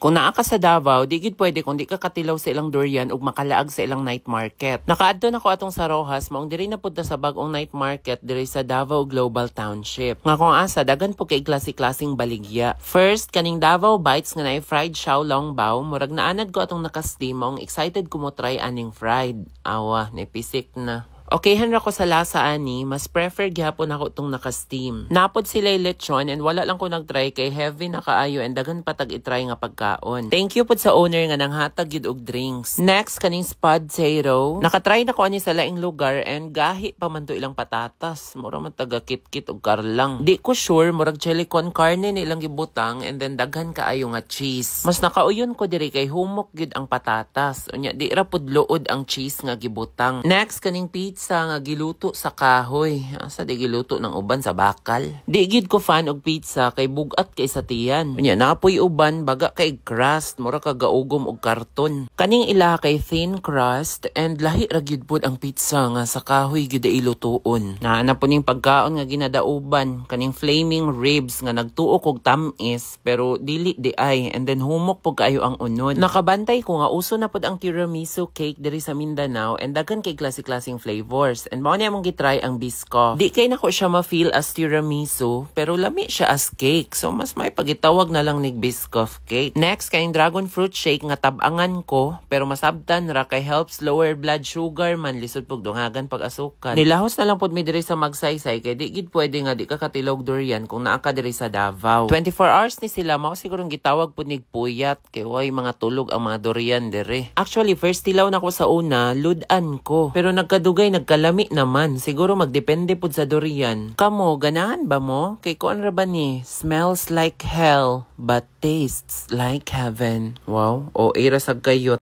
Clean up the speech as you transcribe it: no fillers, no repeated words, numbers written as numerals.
Kung naa ka sa Davao, di gid pwede kung di ka katilaw sa ilang durian ug makalaag sa ilang night market. Nakaadto na ko atong sa Rojas, maong diri na pud sa bag-ong night market diri sa Davao Global Township. Nga kung asa dagan po kay klase-klaseng baligya. First, kaning Davao Bites nga naay fried xiao long bao, murag naanad ko atong naka-steam, maong excited ko mo try aning fried. Awa, nipisik na. Okay, hanra ko sa lasa ani, mas prefer gyapon ako itong naka-steam. Napod sila lechon and wala lang ko nag-try kay heavy na kaayo and dagan patag i-try nga pagkaon. Thank you pod sa owner nga nang hatag yun og drinks. Next, kaning spud zero. Nakatry na ko ani sa laing lugar and gahi pa man to ilang patatas. Mura man taga kit-kit og karlang. Di ko sure, murag chili con carne nilang gibutang and then daghan kaayo nga cheese. Mas nakauyon ko diri kay humok gid ang patatas. Unya, di ra pud luod ang cheese nga gibutang. Next, kaning pizza nga giluto sa kahoy. Asa di giluto ng uban sa bakal. Di gid ko fan og pizza kay bugat kay sa tiyan. Unya napoy uban baga kay crust, mura ka gaugom og karton. Kaning ila kay thin crust and lahi ra gid pud ang pizza nga sa kahoy gid ilutoon. Naana po ning pagkaon nga ginadauban, kaning flaming ribs nga nagtuok og tamis pero dili di ay and then humok pud kaayo ang unod. Nakabantay ko nga uso na pud ang tiramisu cake diri sa Mindanao and daghan kay klase-klaseng flavor. And mao ni among gitry ang Biscoff. Di kay nako siya ma-feel as tiramisu, pero lami siya as cake. So mas may pagitawag na lang nig Biscoff cake. Next, kayong dragon fruit shake nga tabangan ko, pero masabtan ra kay helps lower blood sugar man lisod pug dungagan pag asukan. Nilahos na lang pud mi diri sa Magsaysay kay di gid pwede nga di ka katilog durian kung naa ka diri sa Davao. 24 hours ni sila, mao sigurong gitawag pud nig puyat kay way mga tulog ang mga durian diri. Actually, first tilaw na ko sa una, ludan ko. Pero nagkadugay nagkalami naman. Siguro magdepende pud sa durian. Kamo, ganahan ba mo? Kay kuan ra ba ni? Smells like hell but tastes like heaven. Wow, o ira sa gayot.